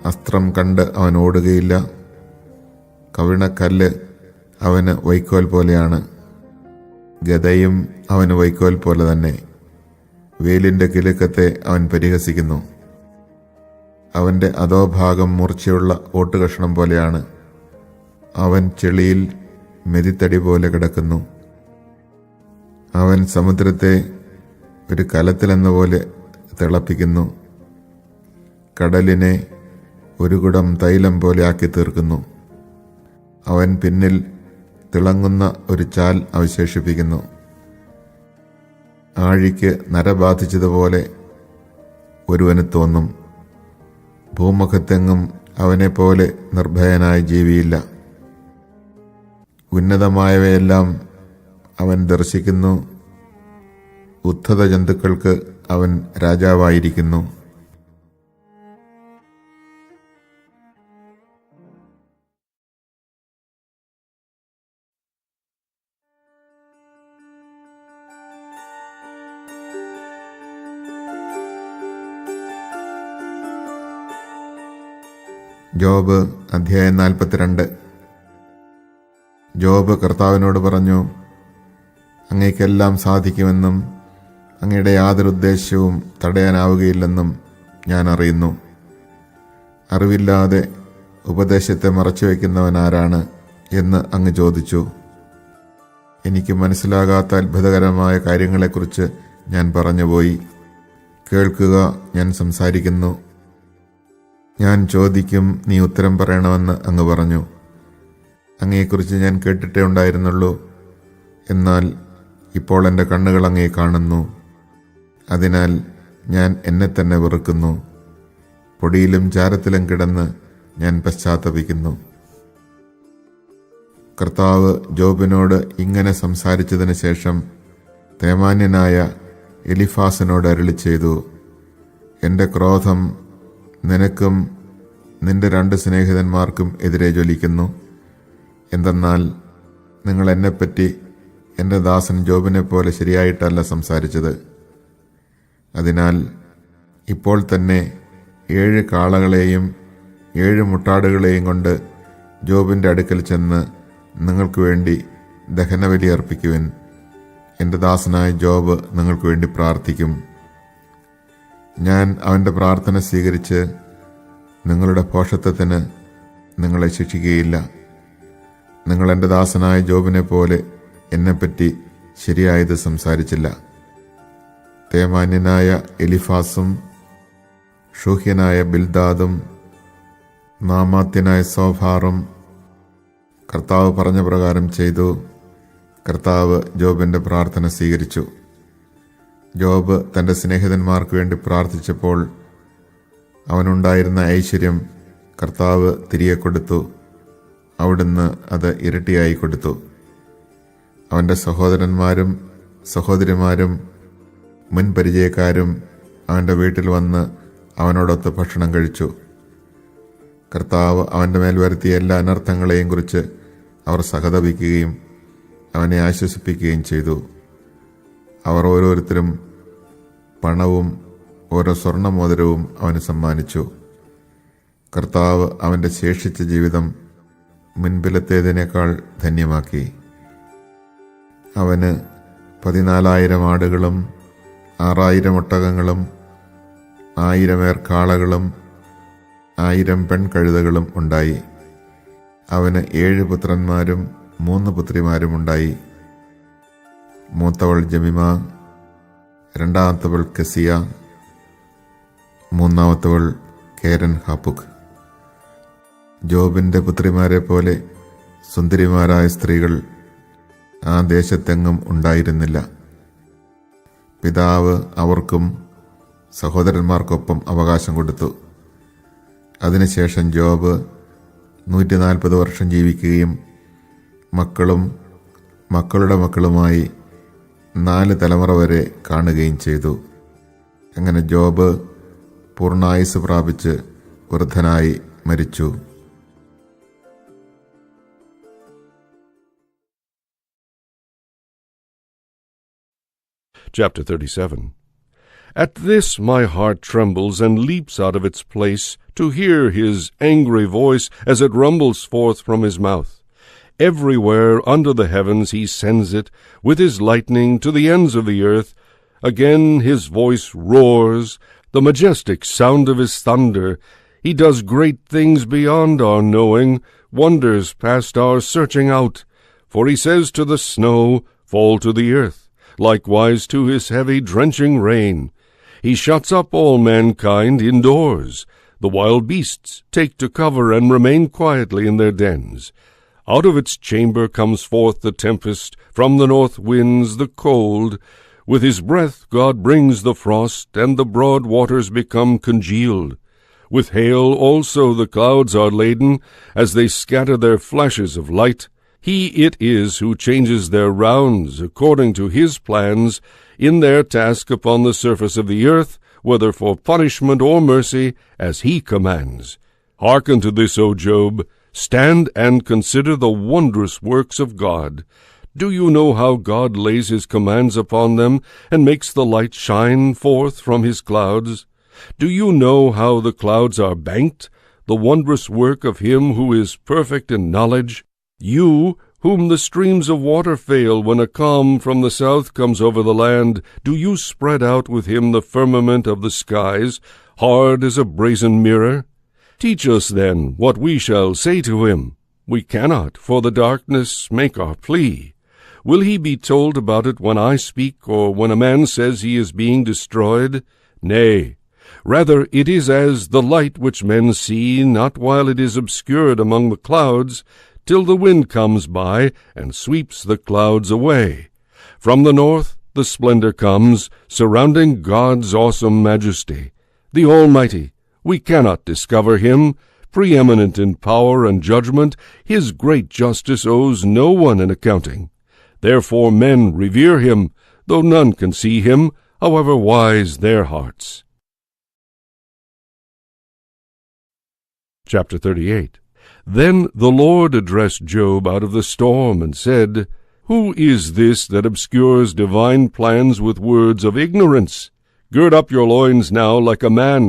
Speaker 1: അസ്ത്രം കണ്ട് അവൻ ഓടുകയില്ല. കവിണക്കല്ല് അവന് വൈക്കോൽ പോലെയാണ്. ഗദയും അവന് വൈക്കോൽ പോലെ തന്നെ. വേലിൻ്റെ കിലുക്കത്തെ അവൻ പരിഹസിക്കുന്നു. അവൻ്റെ അധോഭാഗം മൂർച്ചയുള്ള ഓട്ടുകഷ്ണം പോലെയാണ്. അവൻ ചെളിയിൽ മെതിത്തടി പോലെ കിടക്കുന്നു. അവൻ സമുദ്രത്തെ ഒരു കലത്തിലെന്ന പോലെ തിളപ്പിക്കുന്നു. കടലിനെ ഒരു കുടം തൈലം പോലെ ആക്കി തീർക്കുന്നു. അവൻ പിന്നിൽ തിളങ്ങുന്ന ഒരു ചാൽ അവശേഷിപ്പിക്കുന്നു. ആഴിക്ക് നരബാധിച്ചതുപോലെ ഒരുവന് തോന്നും. ഭൂമുഖത്തെങ്ങും അവനെപ്പോലെ നിർഭയനായ ജീവിയില്ല. ഉന്നതമായവയെല്ലാം അവൻ ദർശിക്കുന്നു. ഉദ്ധത ജന്തുക്കൾക്ക് അവൻ രാജാവായിരിക്കുന്നു. ജോബ് അധ്യായം 42. ജോബ് കർത്താവിനോട് പറഞ്ഞു, അങ്ങേക്കെല്ലാം സാധിക്കുമെന്നും അങ്ങയുടെ യാതൊരു ഉദ്ദേശ്യവും തടയാനാവുകയില്ലെന്നും ഞാൻ അറിയുന്നു. അറിവില്ലാതെ ഉപദേശത്തെ മറച്ചുവെക്കുന്നവൻ ആരാണ് എന്ന് അങ്ങ് ചോദിച്ചു. എനിക്ക് മനസ്സിലാകാത്ത അത്ഭുതകരമായ കാര്യങ്ങളെക്കുറിച്ച് ഞാൻ പറഞ്ഞുപോയി. കേൾക്കുക, ഞാൻ സംസാരിക്കുന്നു. ഞാൻ ചോദിക്കും, നീ ഉത്തരം പറയണമെന്ന് അങ്ങ് പറഞ്ഞു. അങ്ങയെക്കുറിച്ച് ഞാൻ കേട്ടിട്ടേ ഉണ്ടായിരുന്നുള്ളൂ. എന്നാൽ ഇപ്പോൾ എൻ്റെ കണ്ണുകൾ അങ്ങയെ കാണുന്നു. അതിനാൽ ഞാൻ എന്നെ തന്നെ വെറുക്കുന്നു. പൊടിയിലും ചാരത്തിലും കിടന്ന് ഞാൻ പശ്ചാത്തപിക്കുന്നു. കർത്താവ് ജോബിനോട് ഇങ്ങനെ സംസാരിച്ചതിന് ശേഷം തേമാന്യനായ എലിഫാസിനോട് അരുളി ചെയ്തു, എൻ്റെ ക്രോധം നിനക്കും നിന്റെ 2 സ്നേഹിതന്മാർക്കും എതിരെ ജ്വലിക്കുന്നു. എന്തെന്നാൽ നിങ്ങൾ എന്നെപ്പറ്റി എൻ്റെ ദാസൻ ജോബിനെ പോലെ ശരിയായിട്ടല്ല സംസാരിച്ചത്. അതിനാൽ ഇപ്പോൾ തന്നെ 7 കാളകളെയും 7 മുട്ടാടുകളെയും കൊണ്ട് ജോബിൻ്റെ അടുക്കൽ ചെന്ന് നിങ്ങൾക്ക് വേണ്ടി ദഹനബലി അർപ്പിക്കുവിൻ. എൻ്റെ ദാസനായ ജോബ് നിങ്ങൾക്ക് വേണ്ടി പ്രാർത്ഥിക്കും. ഞാൻ അവൻ്റെ പ്രാർത്ഥന സ്വീകരിച്ച് നിങ്ങളുടെ ഭോഷത്വത്തിന് നിങ്ങളെ ശിക്ഷിക്കുകയില്ല. നിങ്ങൾ എൻ്റെ ദാസനായ ജോബിനെ പോലെ എന്നെപ്പറ്റി ശരിയായത് സംസാരിച്ചില്ല. തേമാന്യനായ എലിഫാസും ഷൂഹ്യനായ ബിൽദാദും നാമാത്യനായ സോഫാറും കർത്താവ് പറഞ്ഞ പ്രകാരം ചെയ്തു. കർത്താവ് ജോബിൻ്റെ പ്രാർത്ഥന സ്വീകരിച്ചു. ജോബ് തൻ്റെ സ്നേഹിതന്മാർക്ക് വേണ്ടി പ്രാർത്ഥിച്ചപ്പോൾ അവനുണ്ടായിരുന്ന ഐശ്വര്യം കർത്താവ് തിരികെ കൊടുത്തു. അവിടുന്ന് അത് ഇരട്ടിയായി കൊടുത്തു. അവൻ്റെ സഹോദരന്മാരും സഹോദരിമാരും മുൻപരിചയക്കാരും അവൻ്റെ വീട്ടിൽ വന്ന് അവനോടൊത്ത് ഭക്ഷണം കഴിച്ചു. കർത്താവ് അവൻ്റെ മേൽ വരുത്തിയ എല്ലാ അനർത്ഥങ്ങളെയും കുറിച്ച് അവർ സഹതപിക്കുകയും അവനെ ആശ്വസിപ്പിക്കുകയും ചെയ്തു. അവർ ഓരോരുത്തരും പണവും ഓരോ സ്വർണ്ണമോതിരവും അവന് സമ്മാനിച്ചു. കർത്താവ് അവൻ്റെ ശേഷിച്ച ജീവിതം മുൻപിലത്തേതിനേക്കാൾ ധന്യമാക്കി. അവന് 14,000 ആടുകളും 6,000 ഒട്ടകങ്ങളും 1,000 കാളകളും 1,000 പെൺകഴുതകളും ഉണ്ടായി. അവന് 7 പുത്രന്മാരും 3 പുത്രിമാരും ഉണ്ടായി. മൂത്തവൾ ജമിമ, രണ്ടാമത്തവൾ കസിയ, മൂന്നാമത്തവൾ കേരൻ ഹാപ്പുക്. ജോബിൻ്റെ പുത്രിമാരെ പോലെ സുന്ദരിമാരായ സ്ത്രീകൾ ആ ദേശത്തെങ്ങും ഉണ്ടായിരുന്നില്ല. പിതാവ് അവർക്കും സഹോദരന്മാർക്കൊപ്പം അവകാശം കൊടുത്തു. അതിനുശേഷം ജോബ് 140 വർഷം ജീവിക്കുകയും മക്കളും മക്കളുടെ മക്കളുമായി 4 തലമുറ വരെ കാണുകയും ചെയ്തു. അങ്ങനെ ജോബ് പൂർണ്ണായുസ് പ്രാപിച്ച് വൃദ്ധനായി മരിച്ചു.
Speaker 2: Chapter 37. At this my heart trembles and leaps out of its place to hear his angry voice as it rumbles forth from his mouth. Everywhere under the heavens he sends it with his lightning to the ends of the earth. Again his voice roars, the majestic sound of his thunder. He does great things beyond our knowing, wonders past our searching out. For he says to the snow, fall to the earth, likewise to his heavy drenching rain. He shuts up all mankind indoors. The wild beasts take to cover and remain quietly in their dens. Out of its chamber comes forth the tempest, from the north winds the cold. With his breath God brings the frost, and the broad waters become congealed. With hail also the clouds are laden, as they scatter their flashes of light. He it is who changes their rounds according to his plans in their task upon the surface of the earth, whether for punishment or mercy, as he commands. Hearken to this, O Job. Stand and consider the wondrous works of God. Do you know how God lays his commands upon them and makes the light shine forth from his clouds? Do you know how the clouds are banked, the wondrous work of him who is perfect in knowledge? You, whom the streams of water fail when a calm from the south comes over the land, do you spread out with him the firmament of the skies, hard as a brazen mirror? Teach us then what we shall say to him. We cannot, for the darkness, make our plea. Will he be told about it when I speak, or when a man says he is being destroyed? Nay, rather it is as the light which men see, not while it is obscured among the clouds, till the wind comes by and sweeps the clouds away. From the north the splendor comes, surrounding God's awesome majesty. The Almighty, we cannot discover him. Preeminent in power and judgment, his great justice owes no one an accounting. Therefore men revere him, though none can see him, however wise their hearts. Chapter 38. Then the Lord addressed Job out of the storm and said, Who is this that obscures divine plans with words of ignorance? Gird up your loins now like a man.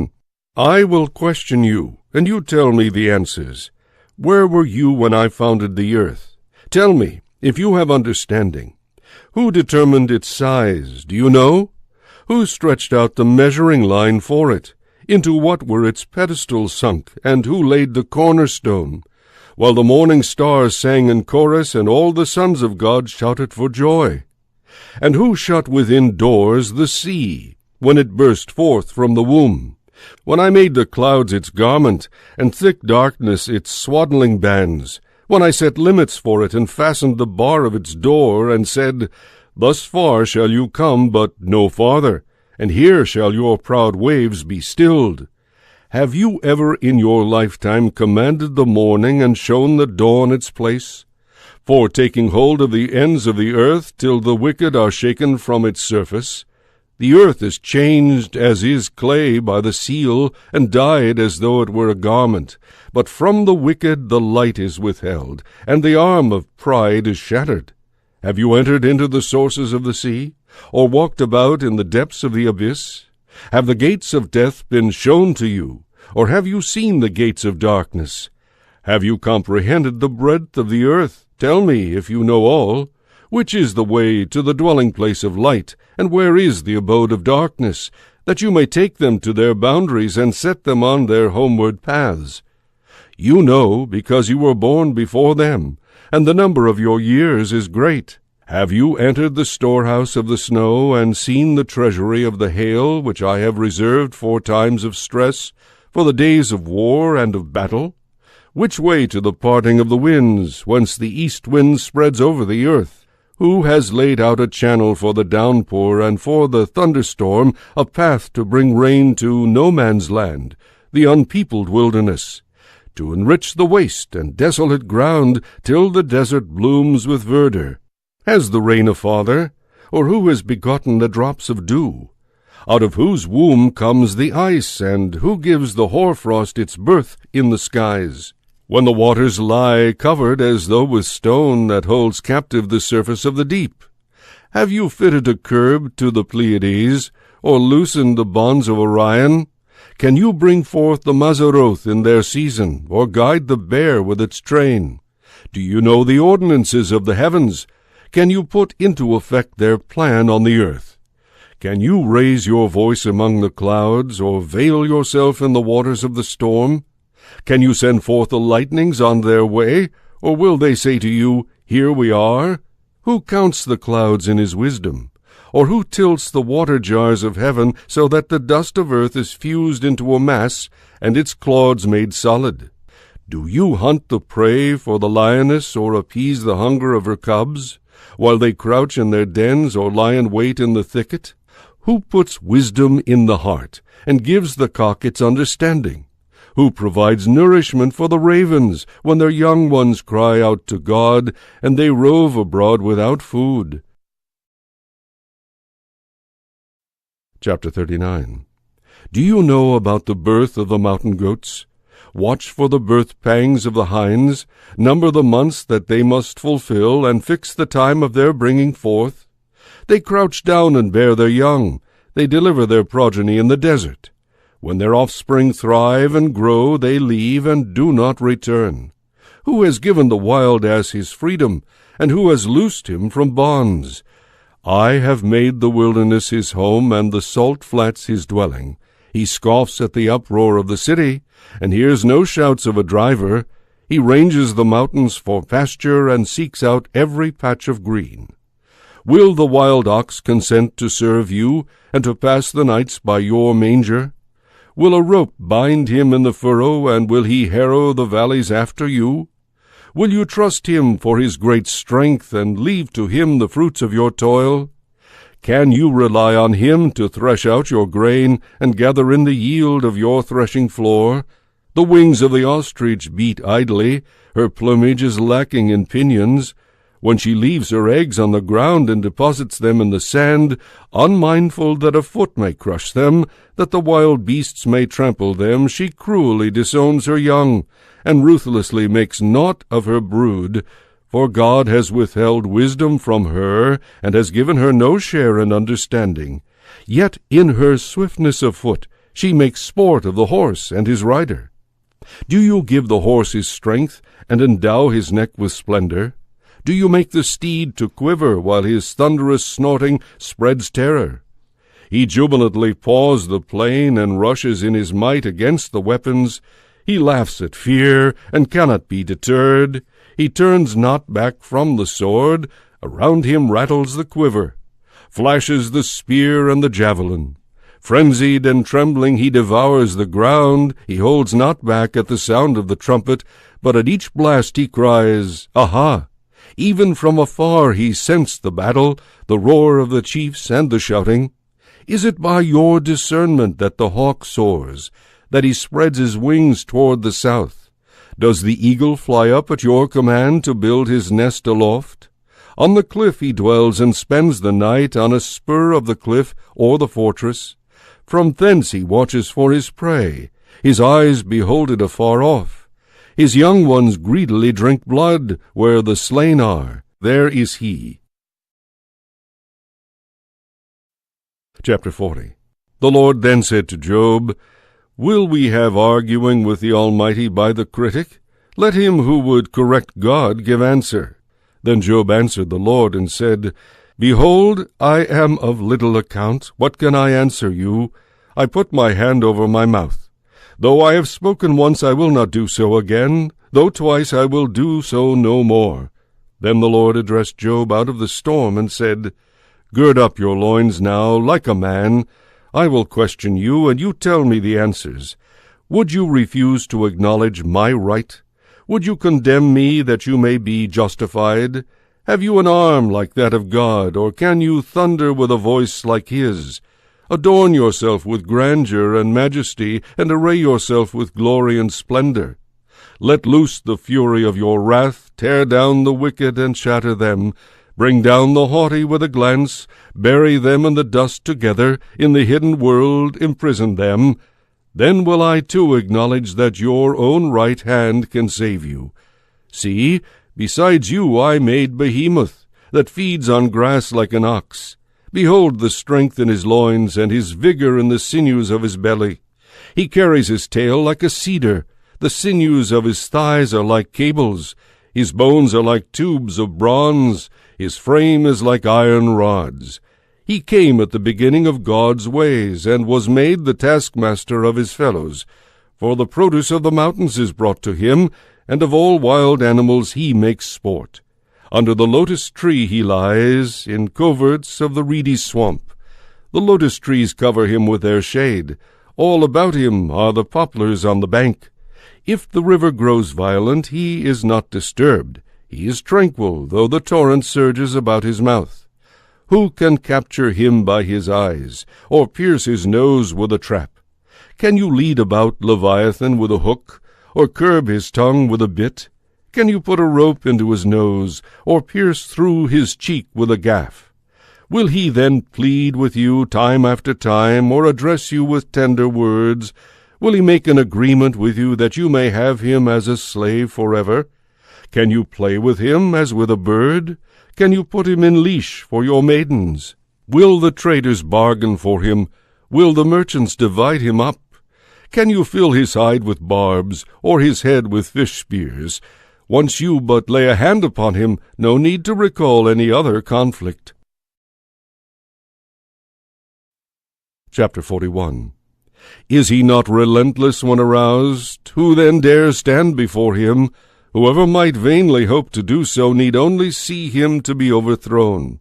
Speaker 2: I will question you, and you tell me the answers. Where were you when I founded the earth? Tell me, if you have understanding. Who determined its size, do you know? Who stretched out the measuring line for it? Into what were its pedestals sunk, and who laid the cornerstone? While the morning stars sang in chorus, and all the sons of God shouted for joy. And who shut within doors the sea, when it burst forth from the womb? When I made the clouds its garment, and thick darkness its swaddling bands, when I set limits for it, and fastened the bar of its door, and said, Thus far shall you come, but no farther, and here shall your proud waves be stilled. Have you ever in your lifetime commanded the morning, and shown the dawn its place? For taking hold of the ends of the earth, till the wicked are shaken from its surface, The earth is changed as is clay by the seal, and dyed as though it were a garment. But from the wicked the light is withheld, and the arm of pride is shattered. Have you entered into the sources of the sea, or walked about in the depths of the abyss? Have the gates of death been shown to you, or have you seen the gates of darkness? Have you comprehended the breadth of the earth? Tell me, if you know all. Which is the way to the dwelling place of light, and where is the abode of darkness, that you may take them to their boundaries and set them on their homeward paths? You know, because you were born before them, and the number of your years is great. Have you entered the storehouse of the snow, and seen the treasury of the hail, which I have reserved for times of stress, for the days of war and of battle? Which way to the parting of the winds, whence the east wind spreads over the earth? Who has laid out a channel for the downpour, and for the thunderstorm a path to bring rain to no man's land, the unpeopled wilderness, to enrich the waste and desolate ground, till the desert blooms with verdure? Has the rain a father, or who has begotten the drops of dew? Out of whose womb comes the ice, and who gives the hoarfrost its birth in the skies? When the waters lie covered as though with stone that holds captive the surface of the deep? Have you fitted a curb to the Pleiades, or loosened the bonds of Orion? Can you bring forth the Mazzaroth in their season, or guide the bear with its train? Do you know the ordinances of the heavens? Can you put into effect their plan on the earth? Can you raise your voice among the clouds, or veil yourself in the waters of the storm? Can you send forth the lightnings on their way, or will they say to you, Here we are? Who counts the clouds in his wisdom? Or who tilts the water jars of heaven, so that the dust of earth is fused into a mass, and its clods made solid? Do you hunt the prey for the lioness, or appease the hunger of her cubs, while they crouch in their dens, or lie in wait in the thicket? Who puts wisdom in the heart, and gives the cock its understanding? Who provides nourishment for the ravens, when their young ones cry out to God, and they rove abroad without food? Chapter 39. Do you know about the birth of the mountain goats? Watch for the birth pangs of the hinds, number the months that they must fulfill, and fix the time of their bringing forth. They crouch down and bear their young, they deliver their progeny in the desert. When their offspring thrive and grow, they leave and do not return. Who has given the wild ass his freedom, and who has loosed him from bonds? I have made the wilderness his home, and the salt flats his dwelling. He scoffs at the uproar of the city, and hears no shouts of a driver. He ranges the mountains for pasture, and seeks out every patch of green. Will the wild ox consent to serve you, and to pass the nights by your manger? Will a rope bind him in the furrow, and will he harrow the valleys after you? Will you trust him for his great strength, and leave to him the fruits of your toil? Can you rely on him to thresh out your grain, and gather in the yield of your threshing floor? The wings of the ostrich beat idly, her plumage is lacking in pinions. When she leaves her eggs on the ground and deposits them in the sand, unmindful that a foot may crush them, that the wild beasts may trample them, she cruelly disowns her young, and ruthlessly makes naught of her brood. For God has withheld wisdom from her, and has given her no share in understanding. Yet in her swiftness of foot she makes sport of the horse and his rider. Do you give the horse his strength, and endow his neck with splendor? Do you make the steed to quiver, while his thunderous snorting spreads terror? He jubilantly paws the plain, and rushes in his might against the weapons. He laughs at fear, and cannot be deterred. He turns not back from the sword. Around him rattles the quiver. Flashes the spear and the javelin. Frenzied and trembling he devours the ground. He holds not back at the sound of the trumpet, but at each blast he cries, Aha! Even from afar he sensed the battle, the roar of the chiefs and the shouting. Is it by your discernment that the hawk soars, that he spreads his wings toward the south? Does the eagle fly up at your command to build his nest aloft? On the cliff he dwells and spends the night, on a spur of the cliff or the fortress. From thence he watches for his prey. His eyes behold it afar off. His young ones greedily drink blood. Where the slain are, there is he. Chapter 40. The Lord then said to Job, Will we have arguing with the Almighty by the critic? Let him who would correct God give answer. Then Job answered the Lord and said, Behold, I am of little account. What can I answer you? I put my hand over my mouth. Though I have spoken once, I will not do so again. Though twice, I will do so no more. Then the Lord addressed Job out of the storm and said, Gird up your loins now, like a man. I will question you, and you tell me the answers. Would you refuse to acknowledge my right? Would you condemn me that you may be justified? Have you an arm like that of God, or can you thunder with a voice like his? Adorn yourself with grandeur and majesty, and array yourself with glory and splendor. Let loose the fury of your wrath, tear down the wicked and shatter them. Bring down the haughty with a glance, bury them in the dust together, in the hidden world imprison them. Then will I too acknowledge that your own right hand can save you. See, besides you I made Behemoth, that feeds on grass like an ox. Behold the strength in his loins, and his vigor in the sinews of his belly. He carries his tail like a cedar. The sinews of his thighs are like cables. His bones are like tubes of bronze. His frame is like iron rods. He came at the beginning of God's ways, and was made the taskmaster of his fellows. For the produce of the mountains is brought to him, and of all wild animals he makes sport. Under the lotus tree he lies, in coverts of the reedy swamp. The lotus trees cover him with their shade. All about him are the poplars on the bank. If the river grows violent, he is not disturbed. He is tranquil, though the torrent surges about his mouth. Who can capture him by his eyes, or pierce his nose with a trap? Can you lead about Leviathan with a hook, or curb his tongue with a bit? Can you put a rope into his nose, or pierce through his cheek with a gaff? Will he then plead with you time after time, or address you with tender words? Will he make an agreement with you that you may have him as a slave forever? Can you play with him as with a bird? Can you put him in leash for your maidens? Will the traders bargain for him? Will the merchants divide him up? Can you fill his hide with barbs, or his head with fish spears? Once you but lay a hand upon him, no need to recall any other conflict. Chapter 41. Is he not relentless when aroused? Who then dares stand before him? Whoever might vainly hope to do so need only see him to be overthrown.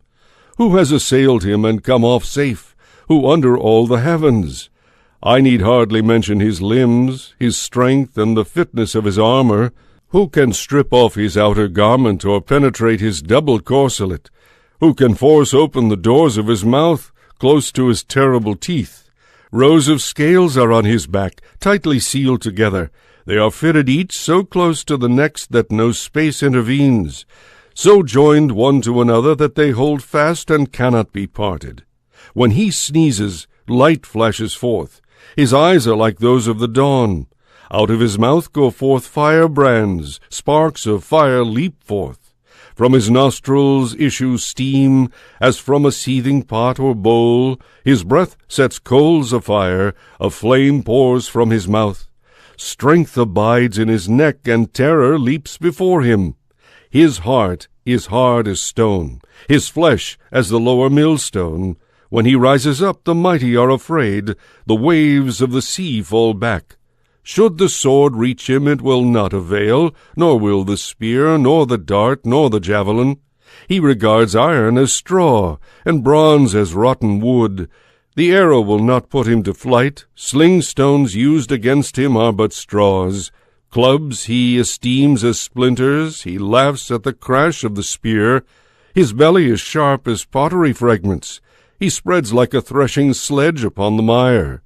Speaker 2: Who has assailed him and come off safe? Who under all the heavens? I need hardly mention his limbs, his strength, and the fitness of his armor. Who can strip off his outer garment or penetrate his double corselet? Who can force open the doors of his mouth, close to his terrible teeth? Rows of scales are on his back, tightly sealed together. They are fitted each so close to the next that no space intervenes, so joined one to another that they hold fast and cannot be parted. When he sneezes, light flashes forth. His eyes are like those of the dawn. Out of his mouth go forth firebrands. Sparks of fire leap forth. From his nostrils issues steam, as from a seething pot or bowl. His breath sets coals afire. A flame pours from his mouth. Strength abides in his neck, and terror leaps before him. His heart is hard as stone, his flesh as the lower millstone. When he rises up, the mighty are afraid. The waves of the sea fall back. Should the sword reach him, it will not avail, nor will the spear, nor the dart, nor the javelin. He regards iron as straw, and bronze as rotten wood. The arrow will not put him to flight. Sling stones used against him are but straws. Clubs he esteems as splinters. He laughs at the crash of the spear. His belly is sharp as pottery fragments. He spreads like a threshing sledge upon the mire.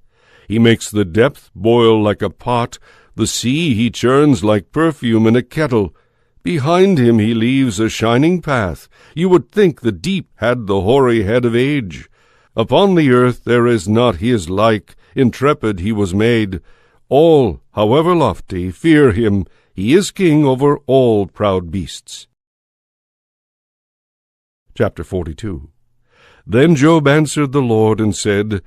Speaker 2: He makes the depth boil like a pot. The sea he churns like perfume in a kettle. Behind him he leaves a shining path. You would think the deep had the hoary head of age. Upon the earth there is not his like. Intrepid he was made. All, however lofty, fear him. He is king over all proud beasts. Chapter 42. Then Job answered the Lord and said,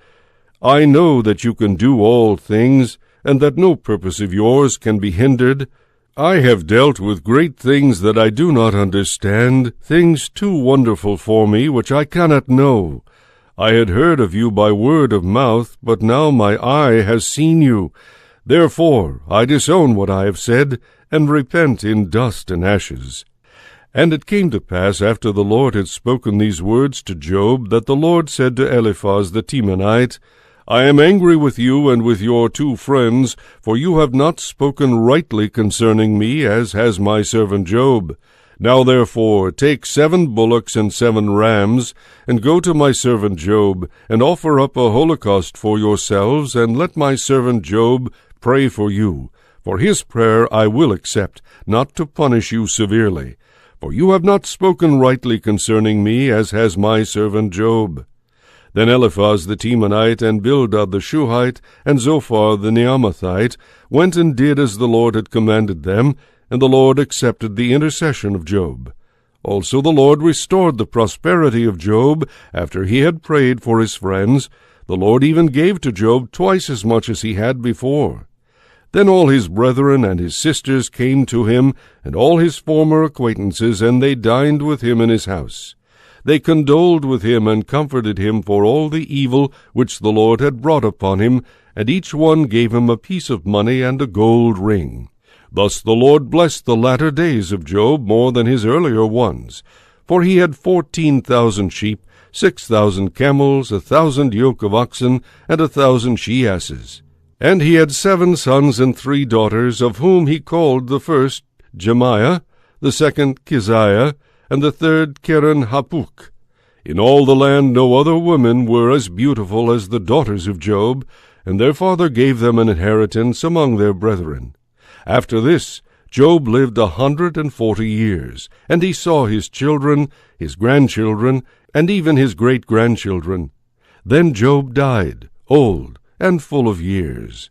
Speaker 2: I know that you can do all things, and that no purpose of yours can be hindered. I have dealt with great things that I do not understand, things too wonderful for me, which I cannot know. I had heard of you by word of mouth, but now my eye has seen you. Therefore I disown what I have said, and repent in dust and ashes. And it came to pass, after the Lord had spoken these words to Job, that the Lord said to Eliphaz the Temanite, I am angry with you and with your 2 friends, for you have not spoken rightly concerning me, as has my servant Job. Now therefore take 7 bullocks and 7 rams, and go to my servant Job, and offer up a holocaust for yourselves, and let my servant Job pray for you. For his prayer I will accept, not to punish you severely. For you have not spoken rightly concerning me, as has my servant Job. Then Eliphaz the Temanite, and Bildad the Shuhite, and Zophar the Naamathite went and did as the Lord had commanded them, and the Lord accepted the intercession of Job. Also the Lord restored the prosperity of Job, after he had prayed for his friends. The Lord even gave to Job twice as much as he had before. Then all his brethren and his sisters came to him, and all his former acquaintances, and they dined with him in his house. They condoled with him and comforted him for all the evil which the Lord had brought upon him, and each one gave him a piece of money and a gold ring. Thus the Lord blessed the latter days of Job more than his earlier ones. For he had 14,000 sheep, 6,000 camels, 1,000 yoke of oxen, and 1,000 she-asses. And he had 7 sons and 3 daughters, of whom he called the first Jemiah, the second Keziah, and the third Keren-Hapuk. In all the land no other women were as beautiful as the daughters of Job, and their father gave them an inheritance among their brethren. After this Job lived 140 years, and he saw his children, his grandchildren, and even his great-grandchildren. Then Job died, old and full of years.